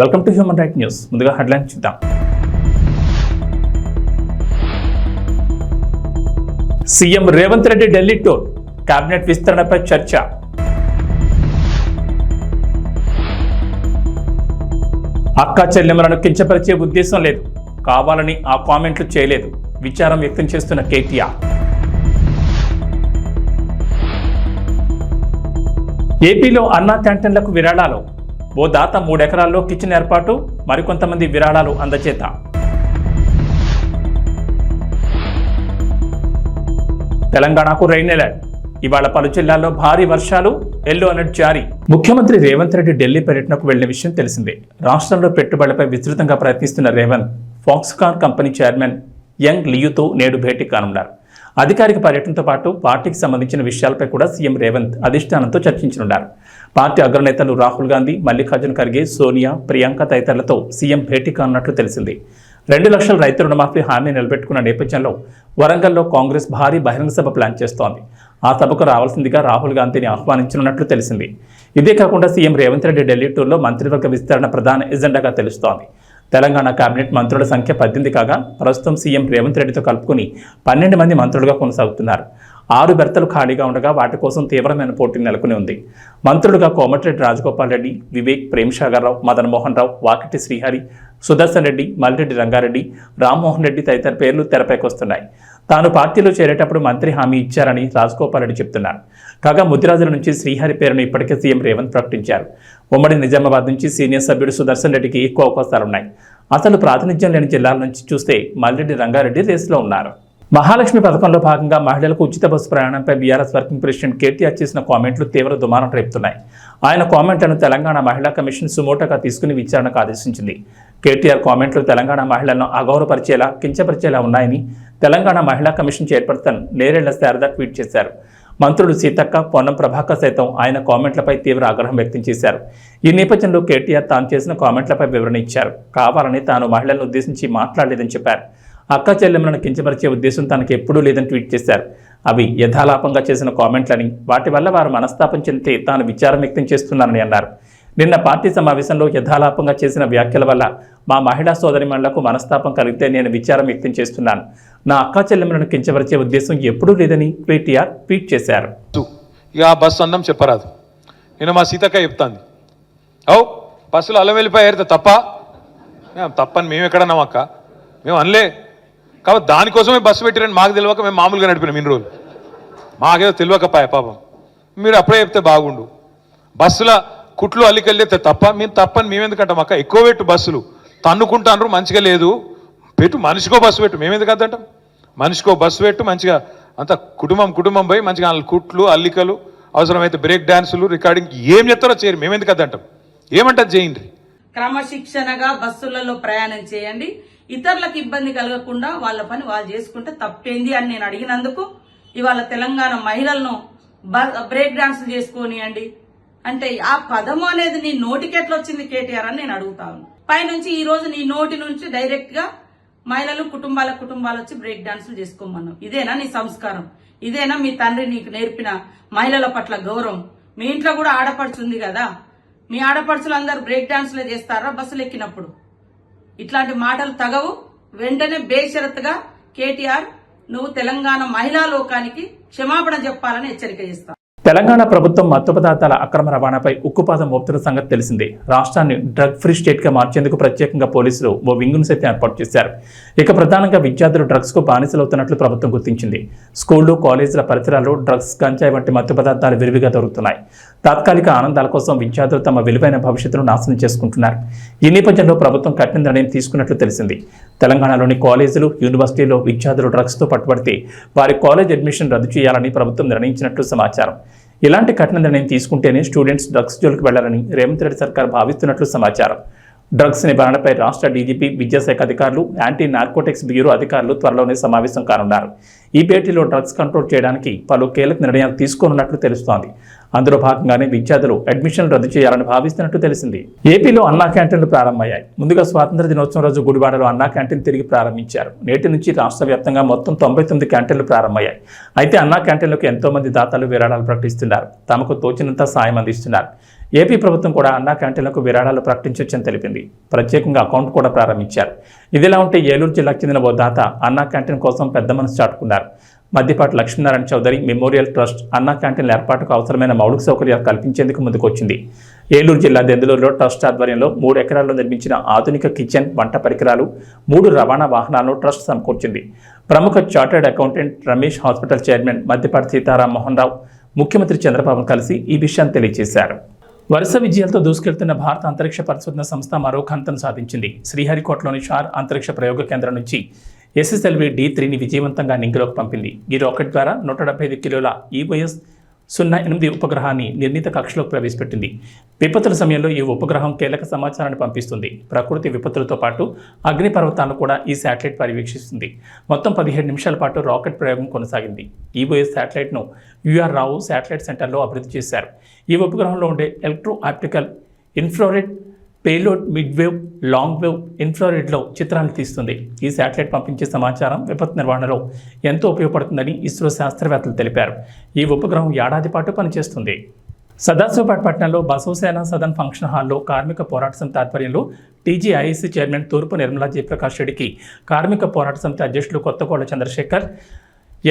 Welcome to human right news. ముందుగా headline చూద్దాం. CM Revanth Reddy Delhi tour, cabinet విస్తరణపై చర్చ. అక్కా చెల్లెమ్మలను కించపరిచే ఉద్దేశం లేదు, కావాలని ఆ కామెంట్లు చేయలేదు, విచారం వ్యక్తం చేస్తున్న కేటీఆర్. ఏపీలో అన్నా క్యాంటీన్లకు విరాళాలు, ఓ దాత 3 ఎకరాల్లో కిచెన్ ఏర్పాటు, మరికొంతమంది విరాళాలు అందజేత. తెలంగాణకు రెయిన్ అలర్ట్, ఇవాళ పలు జిల్లాల్లో భారీ వర్షాలు, ఎల్లో అలర్ట్ జారీ. ముఖ్యమంత్రి రేవంత్ రెడ్డి ఢిల్లీ పర్యటనకు వెళ్లిన విషయం తెలిసిందే. రాష్ట్రంలో పెట్టుబడులపై విస్తృతంగా ప్రయత్నిస్తున్న Revanth Foxconn company chairman Young లియుతో నేడు భేటీ కానున్నారు. అధికారిక పర్యటనతో పాటు పార్టీకి సంబంధించిన విషయాలపై కూడా సీఎం రేవంత్ అధిష్టానంతో చర్చించనున్నారు. పార్టీ అగ్రనేతలు రాహుల్ గాంధీ, మల్లికార్జున ఖర్గే, సోనియా, ప్రియాంక తదితరులతో సీఎం భేటీ కానున్నట్లు తెలిసింది. 2 లక్షల రైతు రుణమాఫీ హామీ నిలబెట్టుకున్న నేపథ్యంలో వరంగల్లో కాంగ్రెస్ భారీ బహిరంగ సభ ప్లాన్ చేస్తోంది. ఆ సభకు రావాల్సిందిగా రాహుల్ గాంధీని ఆహ్వానించనున్నట్లు తెలిసింది. ఇదే కాకుండా సీఎం రేవంత్ రెడ్డి ఢిల్లీ టూర్లో మంత్రివర్గ విస్తరణ ప్రధాన ఎజెండాగా తెలుస్తోంది. తెలంగాణ కేబినెట్ మంత్రుల సంఖ్య 18 కాగా ప్రస్తుతం సీఎం రేవంత్ రెడ్డితో కలుపుకుని 12 మంది మంత్రులుగా కొనసాగుతున్నారు. 6 బెర్తలు ఖాళీగా ఉండగా వాటి కోసం తీవ్రమైన పోటీ నెలకొని ఉంది. మంత్రులుగా కోమటిరెడ్డి రాజగోపాల్ రెడ్డి, వివేక్, ప్రేమ్సాగర్ రావు, మదన్ మోహన్ రావు, వాకిటి శ్రీహరి, సుదర్శన్ రెడ్డి, మల్రెడ్డి రంగారెడ్డి, రామ్మోహన్ రెడ్డి తదితర పేర్లు తెరపైకి వస్తున్నాయి. తాను పార్టీలో చేరేటప్పుడు మంత్రి హామీ ఇచ్చారని రాజగోపాల్ రెడ్డి చెప్తున్నారు. కాగా ముదిరాజుల నుంచి శ్రీహరి పేరును ఇప్పటికే సీఎం రేవంత్ ప్రకటించారు. ఉమ్మడి నిజామాబాద్ నుంచి సీనియర్ సభ్యుడు సుదర్శన్ రెడ్డికి ఎక్కువ అవకాశాలున్నాయి. అసలు ప్రాతినిధ్యం లేని జిల్లాల నుంచి చూస్తే మల్రెడ్డి రంగారెడ్డి రేసులో ఉన్నారు. మహాలక్ష్మి పథకంలో భాగంగా మహిళలకు ఉచిత బస్సు ప్రయాణంపై బీఆర్ఎస్ వర్కింగ్ ప్రెసిడెంట్ కేటీఆర్ చేసిన కామెంట్లు తీవ్ర దుమారం రేపుతున్నాయి. ఆయన కామెంట్లను తెలంగాణ మహిళా కమిషన్ సుమోటోగా తీసుకుని విచారణకు ఆదేశించింది. కేటీఆర్ కామెంట్లు తెలంగాణ మహిళలను అగౌరవపరిచేలా, కించపరిచేలా ఉన్నాయని తెలంగాణ మహిళా commission chairperson Nerella Sharada tweet చేశారు. మంత్రులు సీతక్క, పొన్నం ప్రభాకర్ సైతం ఆయన కామెంట్లపై తీవ్ర ఆగ్రహం వ్యక్తం చేశారు. ఈ నేపథ్యంలో కేటీఆర్ తాను చేసిన కామెంట్లపై వివరణ ఇచ్చారు. కావాలని తాను మహిళలను ఉద్దేశించి మాట్లాడలేదని చెప్పారు. అక్క చెల్లెమ్మలను కించపరిచే ఉద్దేశం తనకు ఎప్పుడూ లేదని ట్వీట్ చేశారు. అవి యథాలాపంగా చేసిన కామెంట్లని, వాటి వల్ల వారు మనస్తాపం చెందితే తాను విచారం వ్యక్తం చేస్తున్నానని అన్నారు. నిన్న పార్టీ సమావేశంలో యథాలాపంగా చేసిన వ్యాఖ్యల వల్ల మా మహిళా సోదరిమణులకు మనస్తాపం కలిగితే నేను విచారం వ్యక్తం చేస్తున్నాను. నా అక్క చెల్లెమ్మలను కించపరిచే ఉద్దేశం ఎప్పుడూ లేదని కేటీఆర్ ట్వీట్ చేశారు. ఇక ఆ బస్సు అందం చెప్పరాదు. నేను మా సీతక్క చెప్తాను, బస్సులో అల్లం వెళ్ళిపోయారు తప్పని మేము ఎక్కడన్నాం అక్క, మేము అనలే. కాబట్టి దానికోసమే బస్సు పెట్టిరని మాకు తెలియక మేము మామూలుగా నడిపినాం ఇన్ని రోజులు. మాకేదో తెలియకపాయ పాపం. మీరు అప్పుడే చెప్తే బాగుండు. బస్సుల కుట్లు అల్లికెళ్ళితే మేము తప్పని మేమెందుకంటాం అక్క? ఎక్కువ పెట్టు, బస్సులు తన్నుకుంటాను, మంచిగా లేదు పెట్టు, మనిషికో బస్సు పెట్టు. మేమెందుకు అద్దంటాం? మనిషికో బస్సు పెట్టు, మంచిగా అంత కుటుంబం పోయి మంచిగా కుట్లు అల్లికలు, అవసరమైతే బ్రేక్ డాన్సులు, రికార్డింగ్ ఏం చెప్తారో చేయరు. మేమెందుకు అద్దంటాం? ఏమంటారు చేయండి. క్రమశిక్షణగా బస్సులలో ప్రయాణం చేయండి. ఇతరులకు ఇబ్బంది కలగకుండా వాళ్ళ పని వాళ్ళు చేసుకుంటే తప్పేంది అని నేను అడిగినందుకు ఇవాళ తెలంగాణ మహిళలను బ్రేక్ డాన్సులు చేసుకోనియండి అంటే ఆ పదము అనేది నీ నోటికి ఎట్లా వచ్చింది కేటీఆర్ అని నేను అడుగుతాను. పైనుంచి ఈ రోజు నీ నోటి నుంచి డైరెక్ట్ గా మహిళలు కుటుంబాలు వచ్చి బ్రేక్ డాన్సులు చేసుకోమన్నావు. ఇదేనా నీ సంస్కారం? ఇదేనా మీ తండ్రి నీకు నేర్పిన మహిళల పట్ల గౌరవం? మీ ఇంట్లో కూడా ఆడపడుచుంది కదా, మీ ఆడపడుచులు అందరూ బ్రేక్ డాన్సులే చేస్తారా బస్సులు ఎక్కినప్పుడు? ఇట్లాంటి మాటలు తగవు. వెంటనే బేషరతుగా కేటీఆర్ నువ్వు తెలంగాణ మహిళా లోకానికి క్షమాపణ చెప్పాలని హెచ్చరిక చేస్తా. తెలంగాణ ప్రభుత్వం మత్తు పదార్థాల అక్రమ రవాణాపై ఉక్కుపాదం మోపుతున్న సంగతి తెలిసిందే. రాష్ట్రాన్ని డ్రగ్ ఫ్రీ స్టేట్ గా మార్చేందుకు ప్రత్యేకంగా పోలీసులు ఓ వింగును సైతం ఏర్పాటు చేశారు. ఇక ప్రధానంగా విద్యార్థులు డ్రగ్స్ కు బానిసలవుతున్నట్లు ప్రభుత్వం గుర్తించింది. స్కూళ్లు, కాలేజీల పరిసరాల్లో డ్రగ్స్, గంజాయి వంటి మత్తు పదార్థాలు విరివిగా దొరుకుతున్నాయి. తాత్కాలిక ఆనందాల కోసం విద్యార్థులు తమ విలువైన భవిష్యత్తును నాశనం చేసుకుంటున్నారు. ఈ నేపథ్యంలో ప్రభుత్వం కఠిన నిర్ణయం తీసుకున్నట్లు తెలిసింది. తెలంగాణలోని కాలేజీలు, యూనివర్సిటీల్లో విద్యార్థులు డ్రగ్స్ తో పట్టుబడితే వారి కాలేజ్ అడ్మిషన్ రద్దు చేయాలని ప్రభుత్వం నిర్ణయించినట్లు సమాచారం. ఇలాంటి కఠిన నిర్ణయం తీసుకుంటేనే స్టూడెంట్స్ డ్రగ్స్ జోలికి వెళ్లాలని రేవంత్ రెడ్డి సర్కార్ భావిస్తున్నట్లు సమాచారం. డ్రగ్స్ నివారణపై రాష్ట్ర డీజీపీ, విద్యాశాఖ అధికారులు, యాంటీ నార్కోటిక్స్ బ్యూరో అధికారులు త్వరలోనే సమావేశం కానున్నారు. ఈ భేటీలో డ్రగ్స్ కంట్రోల్ చేయడానికి పలు కీలక నిర్ణయాలు తీసుకోనున్నట్లు తెలుస్తోంది. అందులో భాగంగానే విద్యార్థులు అడ్మిషన్లు రద్దు చేయాలని భావిస్తున్నట్టు తెలిసింది. ఏపీలో అన్నా క్యాంటీన్లు ప్రారంభమయ్యాయి. ముందుగా స్వాతంత్ర దినోత్సవం రోజు గుడివాడలో అన్నా క్యాంటీన్ తిరిగి ప్రారంభించారు. నేటి నుంచి రాష్ట్ర వ్యాప్తంగా మొత్తం 99 క్యాంటీన్లు ప్రారంభమయ్యాయి. అయితే అన్నా క్యాంటీన్లకు ఎంతో మంది దాతలు విరాళాలు ప్రకటిస్తున్నారు. తమకు తోచినంత సాయం అందిస్తున్నారు. ఏపీ ప్రభుత్వం కూడా అన్నా క్యాంటీన్లకు విరాళాలు ప్రకటించొచ్చని తెలిపింది. ప్రత్యేకంగా అకౌంట్ కూడా ప్రారంభించారు. ఇదిలా ఉంటే ఏలూరు జిల్లాకు చెందిన ఓ దాత అన్నా క్యాంటీన్ కోసం పెద్ద మనసు చాటుకున్నారు. మద్దిపాటి లక్ష్మీనారాయణ చౌదరి మెమోరియల్ ట్రస్ట్ అన్నా క్యాంటీన్ల ఏర్పాటుకు అవసరమైన మౌలిక సౌకర్యాలు కల్పించేందుకు ముందుకొచ్చింది. ఏలూరు జిల్లా దెందులూరులో ట్రస్ట్ ఆధ్వర్యంలో 3 ఎకరాల్లో నిర్మించిన ఆధునిక కిచెన్, వంట పరికరాలు, 3 రవాణా వాహనాలను ట్రస్ట్ సమకూర్చింది. ప్రముఖ chartered accountant Ramesh hospital chairman Maddipati Sitaram Mohan Rao ముఖ్యమంత్రి చంద్రబాబును కలిసి ఈ విషయాన్ని తెలియజేశారు. వరుస విజయాలతో దూసుకెళ్తున్న భారత అంతరిక్ష పరిశోధన సంస్థ మరో ఘనతను సాధించింది. శ్రీహరికోటలోని షార్ అంతరిక్ష ప్రయోగ కేంద్రం నుంచి SSLV D3ని విజయవంతంగా నింగిలోకి పంపింది. ఈ రాకెట్ ద్వారా 175 కిలోల EOS-08 ఉపగ్రహాన్ని నిర్ణీత కక్షలోకి ప్రవేశపెట్టింది. విపత్తుల సమయంలో ఈ ఉపగ్రహం కీలక సమాచారాన్ని పంపిస్తుంది. ప్రకృతి విపత్తులతో పాటు అగ్నిపర్వతాలను కూడా ఈ శాటిలైట్ పర్యవేక్షిస్తుంది. మొత్తం 17 నిమిషాల పాటు రాకెట్ ప్రయోగం కొనసాగింది. EOS శాటిలైట్ను UR రావు శాటిలైట్ సెంటర్లో అభివృద్ధి చేశారు. ఈ ఉపగ్రహంలో ఉండే electro optical infrared payload midwave, long wave ఇన్ఫ్రారెడ్లో చిత్రాలు తీస్తుంది. ఈ శాటిలైట్ పంపించే సమాచారం విపత్తు నిర్వహణలో ఎంతో ఉపయోగపడుతుందని ఇస్రో శాస్త్రవేత్తలు తెలిపారు. ఈ ఉపగ్రహం ఏడాది పాటు పనిచేస్తుంది. సదాశివపేట పట్టణంలో బసవసేన సదన్ ఫంక్షన్ హాల్లో కార్మిక పోరాట సమితి ఆధ్వర్యంలో TGIC చైర్మన్ తూర్పు నిర్మలా జయప్రకాష్ రెడ్డికి కార్మిక పోరాట సమితి అధ్యక్షులు కొత్తకోళ్ల చంద్రశేఖర్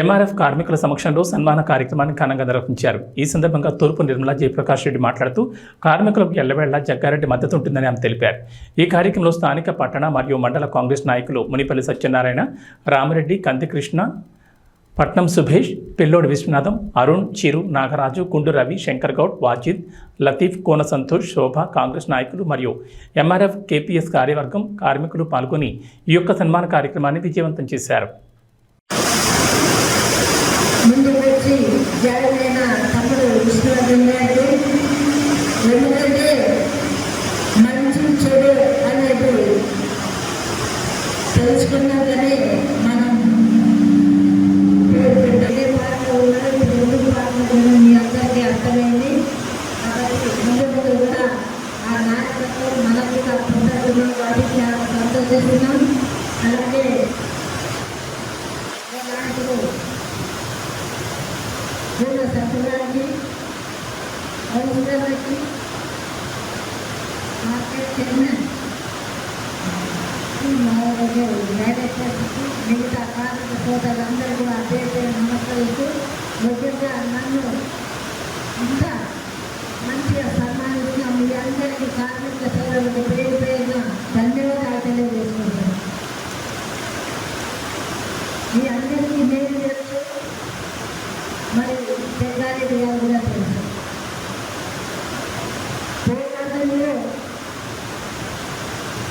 MRF కార్మికుల సమక్షంలో సన్మాన కార్యక్రమాన్ని ఘనంగా నిర్వహించారు. ఈ సందర్భంగా తూర్పు నిర్మలా జయప్రకాష్ రెడ్డి మాట్లాడుతూ కార్మికులకు ఎల్లవేళ్లా జగ్గారెడ్డి మద్దతు ఉంటుందని ఆమె తెలిపారు. ఈ కార్యక్రమంలో స్థానిక పట్టణ మరియు మండల కాంగ్రెస్ నాయకులు మునిపల్లి సత్యనారాయణ, రామిరెడ్డి, కందికృష్ణ, పట్నం సుభేష్, పిల్లోడి విశ్వనాథం, అరుణ్, చిరు, నాగరాజు, గుండు రవి, శంకర్ గౌడ్, వాజిద్, లతీఫ్, కోన సంతోష్, శోభ, కాంగ్రెస్ నాయకులు మరియు MRF KPS కార్యవర్గం కార్మికులు పాల్గొని ఈ యొక్క సన్మాన కార్యక్రమాన్ని విజయవంతం చేశారు. ముందు వచ్చి జాయిన్ తమ్ముడు విష్ణువర్ధన్ గారు, ఎందుకంటే మంచి చెడు అనేది తెలుసుకున్నాకనే మనం ఏ పాటలో ఉన్నారు, ఇప్పుడు ఎందుకు పాటలు మీ అందరికీ అర్థమైంది. కాబట్టి ముందు కూడా ఆ నాయకత్వం మనకు పొందుతున్నాం, వాటికి చాలా సంతోషిస్తున్నాం. అలాగే నాయకుడు సత్యనారాయణకి, ఔషధాలకి, మార్కెట్ చైర్మన్, డైరెక్టర్స్కి, మిగతా కార్మిక సోదరులందరూ కూడా అదే నమస్కరిస్తూ ముఖ్యంగా నన్ను ఇంత మంచిగా సన్మానించిన మీ అందరికీ కార్మిక సోదరులకు పేరు పేరున ధన్యవాదాలు తెలియజేసుకుంటాను. మీ అందరికీ నేను తెలుసు, మరి జగ్గారెడ్డి గారు కూడా తెలుసు. పోరాటంలో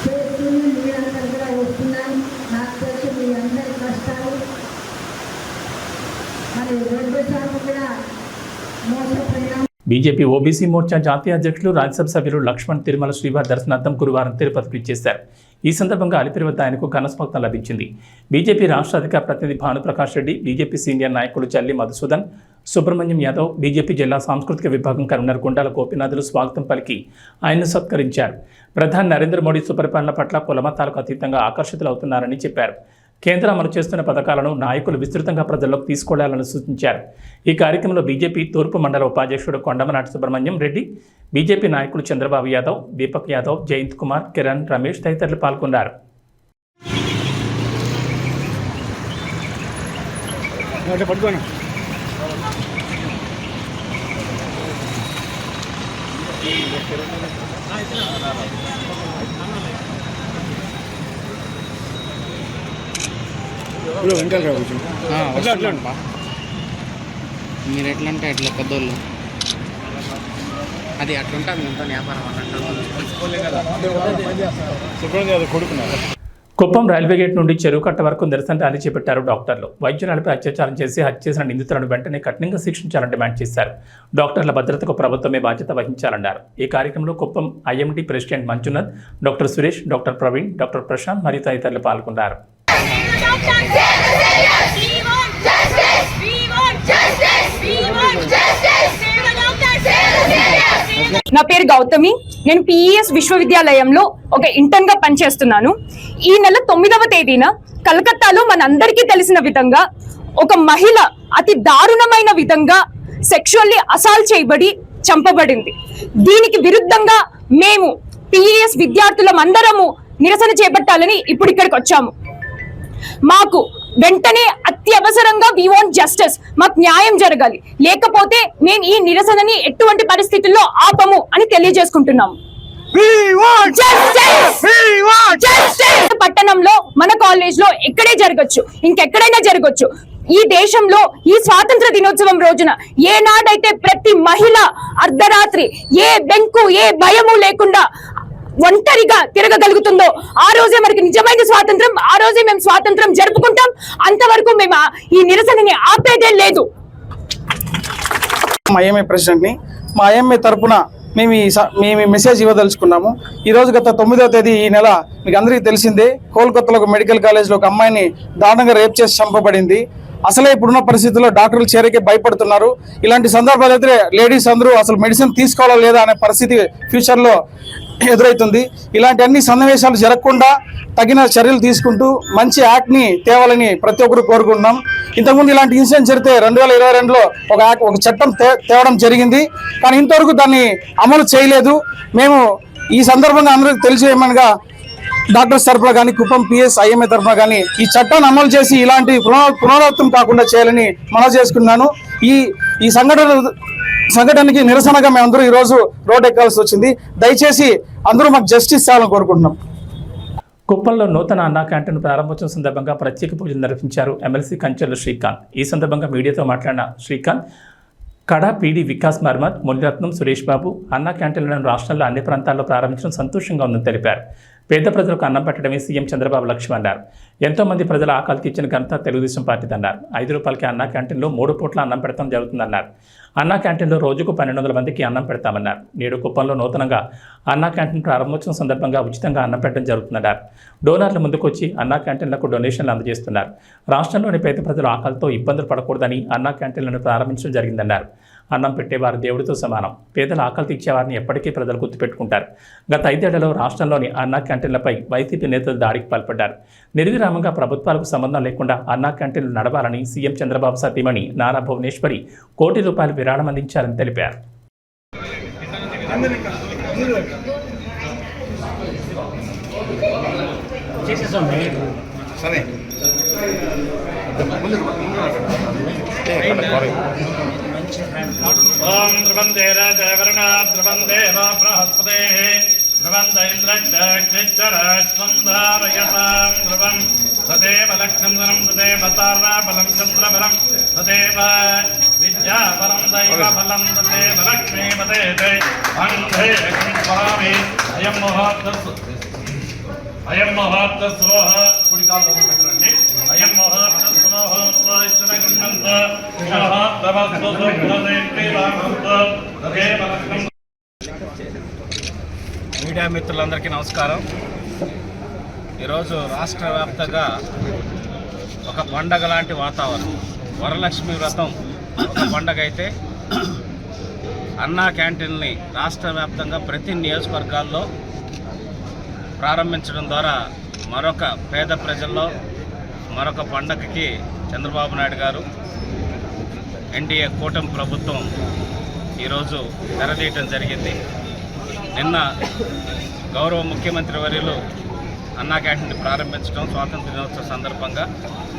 చేస్తున్న మీరందరూ కూడా వస్తున్నారు. నాకు తెలుసు మీ అందరి కష్టాలు. మరి 2 సార్లు కూడా మోసపోయినాం. బీజేపీ ఓబీసీ మోర్చా జాతీయ అధ్యక్షులు, రాజ్యసభ సభ్యులు లక్ష్మణ్ తిరుమల శ్రీవారి దర్శనార్థం గురువారం తిరుపతికి ఇచ్చేశారు. ఈ సందర్భంగా అలిపిరి వద్ద ఆయనకు ఘనస్వాగతం లభించింది. బీజేపీ రాష్ట్ర అధికార ప్రతినిధి భానుప్రకాష్ రెడ్డి, బీజేపీ సీనియర్ నాయకులు చల్లి మధుసూదన్, సుబ్రహ్మణ్యం యాదవ్, బీజేపీ జిల్లా సాంస్కృతిక విభాగం కన్వీనర్ గుండాల గోపీనాథులు స్వాగతం పలికి ఆయన్ను సత్కరించారు. ప్రధాని నరేంద్ర మోడీ సుపరిపాలన పట్ల కులమతాలకు అతీతంగా ఆకర్షితులవుతున్నారని చెప్పారు. కేంద్రం అమలు చేస్తున్న పథకాలను నాయకులు విస్తృతంగా ప్రజల్లోకి తీసుకెళ్లాలని సూచించారు. ఈ కార్యక్రమంలో బీజేపీ తూర్పు మండల ఉపాధ్యక్షుడు కొండమనాటి సుబ్రహ్మణ్యం రెడ్డి, బీజేపీ నాయకులు చంద్రబాబు యాదవ్, దీపక్ యాదవ్, జయంత్ కుమార్, కిరణ్, రమేష్ తదితరులు పాల్గొన్నారు. మీరు ఎట్లా అంటే అట్లా పెద్దోళ్ళు అది అట్లుంటుంది మొత్తం వ్యాపారం అన్నట్టు. కుప్పం రైల్వే గేట్ నుండి చెరువు కట్ట వరకు నిరసన ర్యాలీ చేపట్టారు డాక్టర్లు. వైద్యురాలపై అత్యాచారం చేసి హత్య చేసిన నిందితులను వెంటనే కఠినంగా శిక్షించాలని డిమాండ్ చేశారు. డాక్టర్ల భద్రతకు ప్రభుత్వమే బాధ్యత వహించాలన్నారు. ఈ కార్యక్రమంలో Kuppam IMT president Manjunath, doctor Suresh, doctor Praveen, doctor Prashanth మరియు తదితరులు పాల్గొన్నారు. నా పేరు గౌతమి. నేను PES విశ్వవిద్యాలయంలో ఒక ఇంటర్న్ గా పనిచేస్తున్నాను. ఈ నెల 9వ తేదీన కలకత్తాలో మనందరికీ తెలిసిన విధంగా ఒక మహిళ అతి దారుణమైన విధంగా సెక్షువల్లీ అసాల్ట్ చేయబడి చంపబడింది. దీనికి విరుద్ధంగా మేము పిఈఎస్ విద్యార్థులం అందరము నిరసన చేపట్టాలని ఇప్పుడు ఇక్కడికి వచ్చాము. మాకు వెంటనే అత్యవసరంగా వి వాంట్ జస్టిస్, మాకు న్యాయం జరగాలి, లేకపోతే మేము ఈ నిరసనని ఎటువంటి పరిస్థితుల్లో ఆపము అని తెలియజేసుకుంటున్నాము. పట్టణంలో మన కాలేజ్ లో ఎక్కడే జరగచ్చు, ఇంకెక్కడైనా జరగచ్చు. ఈ దేశంలో ఈ స్వాతంత్ర దినోత్సవం రోజున ఏనాడైతే ప్రతి మహిళ అర్ధరాత్రి ఏ బెంకు ఏ భయము లేకుండా ఒంటరిగా తిరగగలుగుతుందో ఆ రోజే మనకి నిజమైన స్వాతంత్రం, ఆ రోజే మేము స్వాతంత్రం జరుపుకుంటాం. అంతవరకు మేము ఈ నిరసనని ఆపేదే లేదు. మా ఐఎంఏ ప్రెసిడెంట్ని, మా ఐఎంఏ తరపున మేము ఈ మెసేజ్ ఇవ్వదలుచుకున్నాము. ఈరోజు గత 9వ తేదీ ఈ నెల మీకు అందరికీ తెలిసిందే, కోల్కతాలో ఒక మెడికల్ కాలేజ్లో ఒక అమ్మాయిని దారుణంగా రేప్ చేసి చంపబడింది. అసలే ఇప్పుడున్న పరిస్థితుల్లో డాక్టర్లు చేరికే భయపడుతున్నారు. ఇలాంటి సందర్భాలు అయితే లేడీస్ అందరూ అసలు మెడిసిన్ తీసుకోవాలా లేదా అనే పరిస్థితి ఫ్యూచర్లో ఎదురవుతుంది. ఇలాంటి అన్ని సన్నివేశాలు జరగకుండా తగిన చర్యలు తీసుకుంటూ మంచి యాక్ట్ని తేవాలని ప్రతి ఒక్కరు కోరుకుంటున్నాం. ఇంతకుముందు ఇలాంటి ఇన్సిడెంట్ జరిగితే 2022లో ఒక చట్టం తేవడం జరిగింది, కానీ ఇంతవరకు దాన్ని అమలు చేయలేదు. మేము ఈ సందర్భంగా అందరికీ తెలియజేయమనగా డాక్టర్స్ తరఫున కానీ కుప్పం పిఎస్ ఐఎంఏ తరఫున కానీ ఈ చట్టాన్ని అమలు చేసి ఇలాంటి పునరావృతం కాకుండా చేయాలని మనవి చేసుకున్నాను. ఈ సంఘటనకి నిరసనగా మేమందరూ ఈరోజు రోడ్ ఎక్కాల్సి వచ్చింది. దయచేసి అందరూ మాకు జస్టిస్ చేయాలని కోరుకుంటున్నాం. కుప్పంలో నూతన అన్నా క్యాంటీన్ ప్రారంభోత్సవం సందర్భంగా ప్రత్యేక పూజలు నిర్వహించారు ఎమ్మెల్సీ కంచెల శ్రీకాంత్. ఈ సందర్భంగా మీడియాతో మాట్లాడిన శ్రీకాంత్, కడా పీడీ వికాస్ మర్మత్, మునిరత్నం, సురేష్ బాబు అన్నా క్యాంటీన్లను రాష్ట్రంలో అన్ని ప్రాంతాల్లో ప్రారంభించడం సంతోషంగా ఉందని తెలిపారు. పేద ప్రజలకు అన్నం పెట్టడమే సీఎం చంద్రబాబు లక్ష్యం అన్నారు. ఎంతో మంది ప్రజల ఆకలి తీర్చిన ఘనత తెలుగుదేశం పార్టీదన్నారు. 5 రూపాయలకి అన్నా క్యాంటీన్లో 3 పూట్ల అన్నం పెడతాం జరుగుతుందన్నారు. అన్నా క్యాంటీన్లో రోజుకు 1200 మందికి అన్నం పెడతామన్నారు. నేడు కుప్పంలో నూతనంగా అన్నా క్యాంటీన్ ప్రారంభోత్సవం సందర్భంగా ఉచితంగా అన్నం పెట్టడం జరుగుతుందన్నారు. డోనర్లు ముందుకొచ్చి అన్నా క్యాంటీన్లకు డొనేషన్లు అందజేస్తున్నారు. రాష్ట్రంలోని పేద ప్రజలు ఆకలితో ఇబ్బందులు పడకూడదని అన్నా క్యాంటీన్లను ప్రారంభించడం జరిగిందన్నారు. అన్నం పెట్టేవారు దేవుడితో సమానం. పేదల ఆకలి తీర్చేవారిని ఎప్పటికీ ప్రజలు గుర్తుపెట్టుకుంటారు. గత 5 ఏళ్లలో రాష్ట్రంలోని అన్నా క్యాంటీన్లపై వైసీపీ నేతలు దాడికి పాల్పడ్డారు. నిర్విరామంగా ప్రభుత్వాలకు సంబంధం లేకుండా అన్నా క్యాంటీన్లు నడవాలని సీఎం చంద్రబాబు సతీమణి నారా భువనేశ్వరి కోటి రూపాయలు విరాళం అందించారని తెలిపారు. ओम ध्रुवंदे राजवर्णा ध्रुवंदे वा बृहस्पतेः ध्रुवंद इन्द्रश्चक्षरस्वन्धारयतां ध्रुवं तदेव लक्ष्मीधरं तदेव ताराबलं चन्द्रबलं तदेव विद्यापरं दैवबलं तदेव लक्ष्मीपते वन्दे स्वामी अयं मुहूर्तस्वः कुडिकालो పెట్టండి అయం ముహూర్తస్వః త్వయిష్టనగంత శహతవస్తు సుప్రదేవి రామస్త తదేవ లక్ష్మీ. మీడియా మిత్రులందరికీ నమస్కారం. ఈరోజు రాష్ట్ర వ్యాప్తంగా ఒక పండగ లాంటి వాతావరణం. వరలక్ష్మి వ్రతం ఒక పండగ అయితే అన్నా క్యాంటీన్ని రాష్ట్ర వ్యాప్తంగా ప్రతి నియోజకవర్గాల్లో ప్రారంభించడం ద్వారా మరొక పేద ప్రజల్లో మరొక పండగకి చంద్రబాబు నాయుడు గారు ఎన్డీఏ కూటమి ప్రభుత్వం ఈరోజు తెరదీయటం జరిగింది. నిన్న గౌరవ ముఖ్యమంత్రి వర్యులు అన్నా క్యాంటీన్ ప్రారంభించడం స్వాతంత్ర దినోత్సవ సందర్భంగా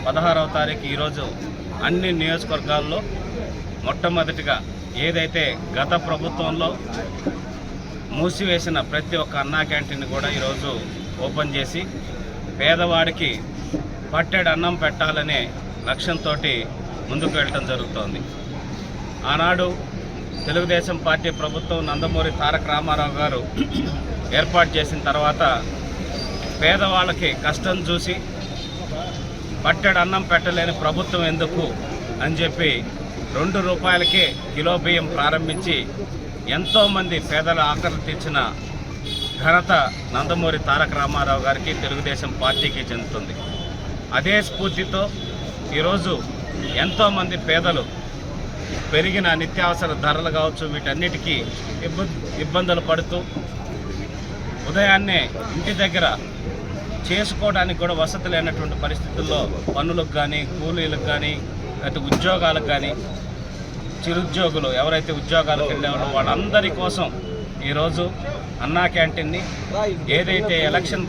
16వ తారీఖు ఈరోజు అన్ని నియోజకవర్గాల్లో మొట్టమొదటిగా ఏదైతే గత ప్రభుత్వంలో మూసివేసిన ప్రతి ఒక్క అన్నా క్యాంటీన్ కూడా ఈరోజు ఓపెన్ చేసి పేదవాడికి పట్టెడు అన్నం పెట్టాలనే లక్ష్యంతో ముందుకు వెళ్ళటం జరుగుతోంది. ఆనాడు తెలుగుదేశం పార్టీ ప్రభుత్వం నందమూరి తారక రామారావు గారు ఏర్పాటు చేసిన తర్వాత పేదవాళ్ళకి కష్టం చూసి పట్టెడు అన్నం పెట్టలేని ప్రభుత్వం ఎందుకు అని చెప్పి 2 రూపాయలకే కిలో బియ్యం ప్రారంభించి ఎంతోమంది పేదల ఆకలి తీర్చిన ఘనత నందమూరి తారక రామారావు గారికి తెలుగుదేశం పార్టీకి చెందుతుంది. అదే స్ఫూర్తితో ఈరోజు ఎంతోమంది పేదలు పెరిగిన నిత్యావసర ధరలు కావచ్చు వీటన్నిటికీ ఇబ్బందులు పడుతూ ఉదయాన్నే ఇంటి దగ్గర చేసుకోవడానికి కూడా వసతి లేనటువంటి పరిస్థితుల్లో పన్నులకు కానీ కూలీలకు కానీ లేకపోతే ఉద్యోగాలకు కానీ చిరుద్యోగులు ఎవరైతే ఉద్యోగాలకు వెళ్ళేవారో వాళ్ళందరి కోసం ఈరోజు అన్నా క్యాంటీన్ని ఏదైతే ఎలక్షన్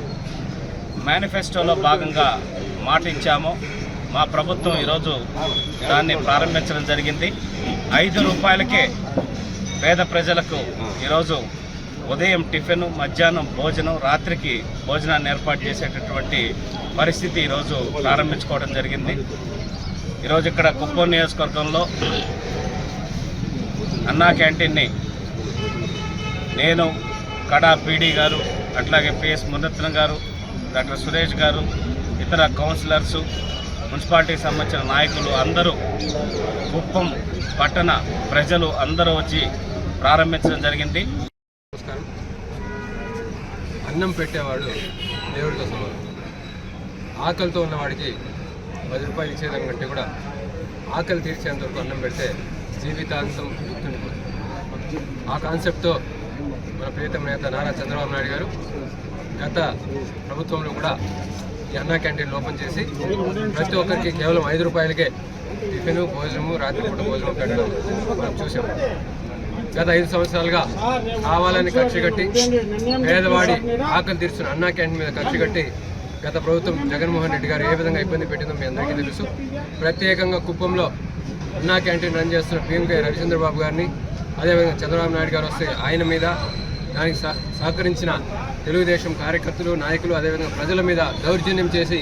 మేనిఫెస్టోలో భాగంగా మాట ఇచ్చామో మా ప్రభుత్వం ఈరోజు దాన్ని ప్రారంభించడం జరిగింది. 5 రూపాయలకే పేద ప్రజలకు ఈరోజు ఉదయం టిఫిన్, మధ్యాహ్నం భోజనం, రాత్రికి భోజనాన్ని ఏర్పాటు చేసేటటువంటి పరిస్థితి ఈరోజు ప్రారంభించుకోవడం జరిగింది. ఈరోజు ఇక్కడ కుప్పం నియోజకవర్గంలో అన్నా క్యాంటీన్ని నేను, కడా పీడీ గారు, అట్లాగే పిఎస్ మురత్నం గారు, డాక్టర్ సురేష్ గారు, ఇతర కౌన్సిలర్సు, మున్సిపాలిటీకి సంబంధించిన నాయకులు అందరూ, కుప్పం పట్టణ ప్రజలు అందరూ వచ్చి ప్రారంభించడం జరిగింది. నమస్కారం. అన్నం పెట్టేవాడు దేవుడితో సమానం. ఆకలితో ఉన్నవాడికి 10 రూపాయలు ఇచ్చేదానికంటే కూడా ఆకలి తీర్చేంత వరకు అన్నం పెడితే జీవితాంతం గుర్తుండిపోతుంది. ఆ కాన్సెప్ట్తో మన ప్రియతమ నేత నారా చంద్రబాబు నాయుడు గారు గత ప్రభుత్వంలో కూడా ఈ అన్నా క్యాంటీన్లు ఓపెన్ చేసి ప్రతి ఒక్కరికి కేవలం 5 రూపాయలకే టిఫిన్, భోజనము, రాత్రిపూట భోజనం పెట్టడం మనం చూసాము. గత 5 సంవత్సరాలుగా కావాలని కక్ష కట్టి పేదవాడి ఆకలి తీర్చున్న అన్నా క్యాంటీన్ మీద కక్ష కట్టి గత ప్రభుత్వం జగన్మోహన్ రెడ్డి గారు ఏ విధంగా ఇబ్బంది పెట్టిందో మీ అందరికీ తెలుసు. ప్రత్యేకంగా కుప్పంలో అన్నా క్యాంటీన్ రన్ చేస్తున్న పిఎంకే రవిచంద్రబాబు గారిని, అదేవిధంగా చంద్రబాబు నాయుడు గారు వస్తే ఆయన మీద, దానికి సహకరించిన తెలుగుదేశం కార్యకర్తలు, నాయకులు, అదేవిధంగా ప్రజల మీద దౌర్జన్యం చేసి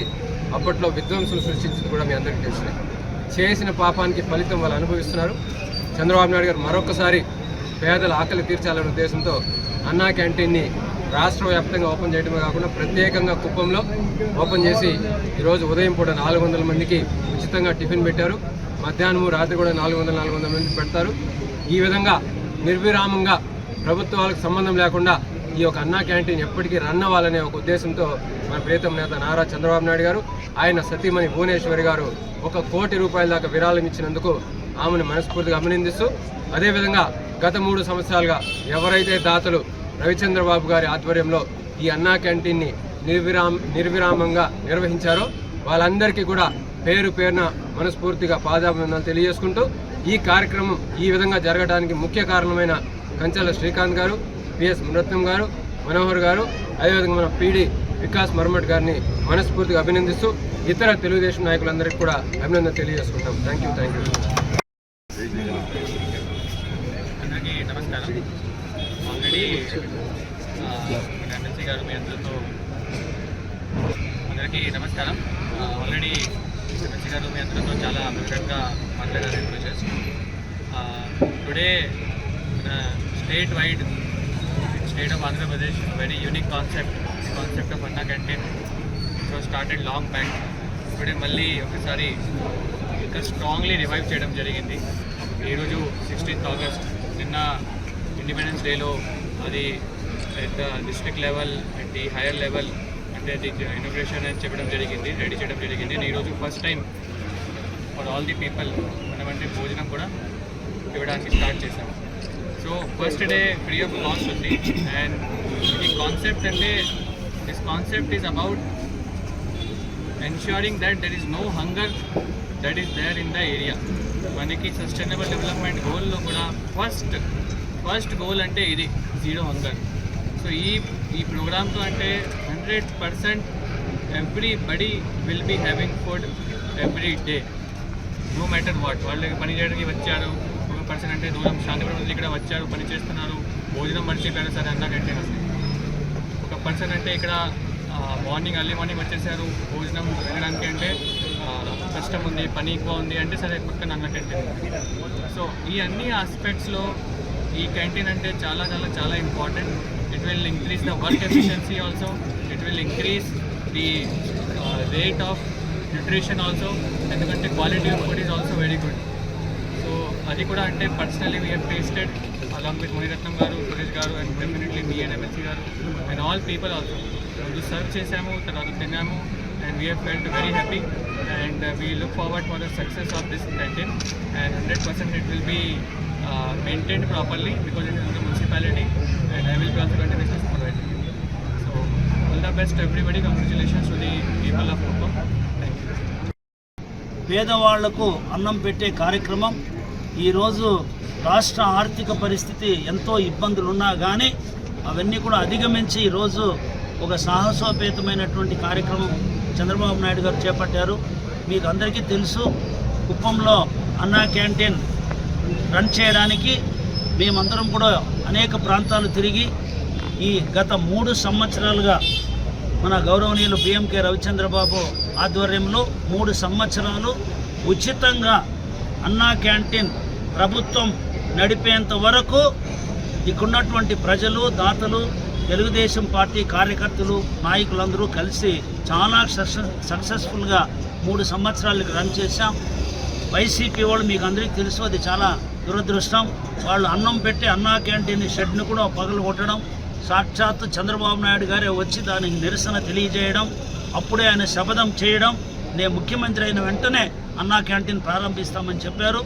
అప్పట్లో విధ్వంసులు సృష్టించింది కూడా మీ అందరికీ తెలుసు. చేసిన పాపానికి ఫలితం వాళ్ళు అనుభవిస్తున్నారు. చంద్రబాబు నాయుడు గారు మరొకసారి పేదల ఆకలి తీర్చాలనే ఉద్దేశంతో అన్నా క్యాంటీన్ని రాష్ట్ర వ్యాప్తంగా ఓపెన్ చేయడమే కాకుండా ప్రత్యేకంగా కుప్పంలో ఓపెన్ చేసి ఈరోజు ఉదయం పూట 400 మందికి ఉచితంగా టిఫిన్ పెట్టారు. మధ్యాహ్నము, రాత్రి కూడా 400 మంది పెడతారు. ఈ విధంగా నిర్విరామంగా ప్రభుత్వాలకు సంబంధం లేకుండా ఈ యొక్క అన్నా క్యాంటీన్ ఎప్పటికీ రన్ అవ్వాలనే ఒక ఉద్దేశంతో మన ప్రియతమ నేత నారా చంద్రబాబు నాయుడు గారు, ఆయన సతీమణి భువనేశ్వరి గారు 1 కోటి రూపాయల దాకా విరాళం ఇచ్చినందుకు ఆమెను మనస్ఫూర్తిగా అభినందిస్తూ, అదేవిధంగా గత 3 సంవత్సరాలుగా ఎవరైతే దాతలు రవిచంద్రబాబు గారి ఆధ్వర్యంలో ఈ అన్నా క్యాంటీన్ని నిర్విరామంగా నిర్వహించారో వాళ్ళందరికీ కూడా పేరు పేరున మనస్ఫూర్తిగా పాదాభివందనాలు తెలియజేసుకుంటూ, ఈ కార్యక్రమం ఈ విధంగా జరగడానికి ముఖ్య కారణమైన కంచెల శ్రీకాంత్ గారు, పిఎస్ మురత్నం గారు, మనోహర్ గారు, అదేవిధంగా మన పీడీ వికాస్ మర్మట్ గారిని మనస్ఫూర్తిగా అభినందిస్తూ ఇతర తెలుగుదేశం నాయకులందరికీ కూడా అభినందన తెలియజేసుకుంటాం. Thank you. అందరికీ నమస్కారం. ఆల్రెడీ ఎమ్మెల్సీ గారు మీ అందరితో అందరికీ నమస్కారం. ఆల్రెడీ ఎమ్మెల్సీ గారు మీ అందరితో చాలా వివరంగా మాట్లాడారు. Today state wide state of Andhra Pradesh, a very unique concept of Anna Canteen, which was started long back. Today మళ్ళీ ఒకసారి ఇంకా స్ట్రాంగ్లీ రివైవ్ చేయడం జరిగింది. ఈరోజు 16th August, నిన్న ఇండిపెండెన్స్ డేలో అది at the district level, at the higher level అంటే ది ఇనాగ్రేషన్ అని చెప్పడం జరిగింది, రెడీ చేయడం జరిగింది. ఈరోజు first time for all the people మనం అంటే భోజనం కూడా ఇవ్వడానికి స్టార్ట్ చేసాము. So first day free of cost ఉంది. అండ్ ఈ కాన్సెప్ట్ అంటే this concept is about ensuring that there is no hunger that is there in the area. మనకి సస్టైనబుల్ డెవలప్మెంట్ గోల్లో కూడా ఫస్ట్ గోల్ అంటే ఇది జీరో హంగర్. సో ఈ ప్రోగ్రామ్తో అంటే 100% everybody will be having food every day, no matter what. వాళ్ళు పని చేయడానికి వచ్చారు, పర్సన్ అంటే దూరం శాంతిపురం నుంచి ఇక్కడ వచ్చారు, పని చేస్తున్నారు, భోజనం మర్చిపోయారు, సరే అన్నా క్యాంటీన్ వస్తుంది. ఒక పర్సన్ అంటే ఇక్కడ మార్నింగ్ ఎర్లీ మార్నింగ్ వచ్చేసారు, భోజనం తినడానికి అంటే కష్టం ఉంది, పని ఎక్కువ ఉంది అంటే సరే పక్కన అన్నా క్యాంటీన్. సో ఈ అన్ని ఆస్పెక్ట్స్లో ఈ క్యాంటీన్ అంటే చాలా చాలా చాలా important. It will increase the work efficiency also, it will increase the rate of nutrition also, ఎందుకంటే quality of food is also very good. So అది కూడా అంటే personally we have tasted along with Muniratnam garu, Suresh garu, and definitely me and MLC garu and all people also. ముందు serve చేసాము, తర్వాత తిన్నాము, and we have felt very happy and we look forward for the success of this canteen. And 100% it will be maintained properly because it is in the municipality, and I will be also continuously supervising it. So all the best to everybody. Congratulations to the people of Kuppam. Thank you. పేదవాళ్లకు అన్నం పెట్టే కార్యక్రమం ఈరోజు రాష్ట్ర ఆర్థిక పరిస్థితి ఎంతో ఇబ్బందులున్నా కానీ అవన్నీ కూడా అధిగమించి ఈరోజు ఒక సాహసోపేతమైనటువంటి కార్యక్రమం చంద్రబాబు నాయుడు గారు చేపట్టారు. మీకు అందరికీ తెలుసు, కుప్పంలో అన్నా క్యాంటీన్ రన్ చేయడానికి మేమందరం కూడా అనేక ప్రాంతాలు తిరిగి ఈ గత 3 సంవత్సరాలుగా మన గౌరవనీయులు పిఎంకే రవిచంద్రబాబు ఆధ్వర్యంలో 3 సంవత్సరాలు ఉచితంగా అన్నా క్యాంటీన్ ప్రభుత్వం నడిపేంత వరకు ఇక్కడున్నటువంటి ప్రజలు, దాతలు, తెలుగుదేశం పార్టీ కార్యకర్తలు, నాయకులందరూ కలిసి చాలా సక్సెస్ఫుల్గా 3 సంవత్సరాలకు రన్ చేశాం. వైసీపీ వాళ్ళు మీకు అందరికీ తెలుసు, అది చాలా దురదృష్టం. వాళ్ళు అన్నం పెట్టి అన్నా క్యాంటీన్ షెడ్ను కూడా పగలు కొట్టడం, సాక్షాత్తు చంద్రబాబు నాయుడు గారే వచ్చి దానికి నిరసన తెలియజేయడం, అప్పుడే ఆయన శపథం చేయడం, నేను ముఖ్యమంత్రి అయిన వెంటనే అన్నా క్యాంటీన్ ప్రారంభిస్తామని చెప్పారు.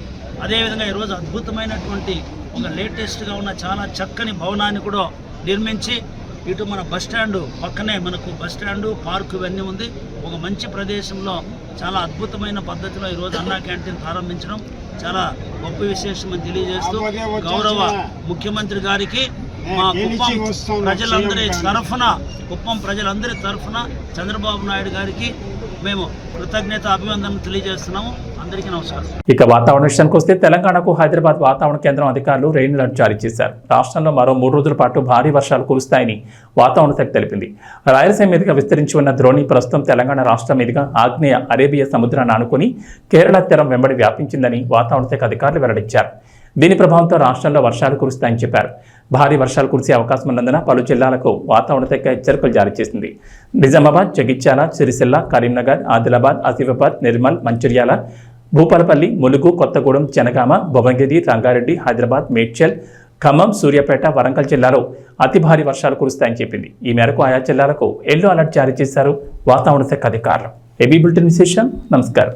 అదేవిధంగా ఈరోజు అద్భుతమైనటువంటి ఒక లేటెస్ట్గా ఉన్న చాలా చక్కని భవనాన్ని కూడా నిర్మించి ఇటు మన బస్టాండ్ పక్కనే మనకు బస్టాండు, పార్కు ఇవన్నీ ఉంది. ఒక మంచి ప్రదేశంలో చాలా అద్భుతమైన పద్ధతిలో ఈరోజు అన్నా క్యాంటీన్ ప్రారంభించడం చాలా గొప్ప విశేషమని తెలియజేస్తూ గౌరవ ముఖ్యమంత్రి గారికి మా కుప్పం ప్రజలందరి తరఫున చంద్రబాబు నాయుడు గారికి మేము కృతజ్ఞత అభివందనలు తెలియజేస్తున్నాము. అందరికీ నమస్కారం. ఇక వాతావరణ విషయానికి వస్తే తెలంగాణకు హైదరాబాద్ వాతావరణ కేంద్రం అధికారులు రెయిన్ అలర్ట్ జారీ చేశారు. రాష్ట్రంలో మరో 3 రోజుల పాటు భారీ వర్షాలు కురుస్తాయని వాతావరణ శాఖ తెలిపింది. రాయలసీమ మీదుగా విస్తరించి ఉన్న ద్రోణి ప్రస్తుతం తెలంగాణ రాష్ట్రం మీదుగా ఆగ్నేయ అరేబియా సముద్రాన్ని ఆనుకుని కేరళ తీరం వెంబడి వ్యాపించిందని వాతావరణ శాఖ అధికారులు వెల్లడించారు. దీని ప్రభావంతో రాష్ట్రంలో వర్షాలు కురుస్తాయని చెప్పారు. భారీ వర్షాలు కురిసే అవకాశం ఉన్నందున పలు జిల్లాలకు వాతావరణ శాఖ హెచ్చరికలు జారీ చేసింది. నిజామాబాద్, జగిత్యాల, సిరిసిల్ల, కరీంనగర్, ఆదిలాబాద్, ఆసిఫాబాద్, నిర్మల్, మంచిర్యాల, భూపాలపల్లి, ములుగు, కొత్తగూడెం, జనగామ, భువనగిరి, రంగారెడ్డి, హైదరాబాద్, మేడ్చల్, ఖమ్మం, సూర్యాపేట, వరంగల్ జిల్లాలో అతి భారీ వర్షాలు కురుస్తాయని చెప్పింది. ఈ మేరకు ఆయా జిల్లాలకు ఎల్లో అలర్ట్ జారీ చేశారు వాతావరణ శాఖ అధికారులు. ఏబీ బులెటిన్ విశేషం. నమస్కారం.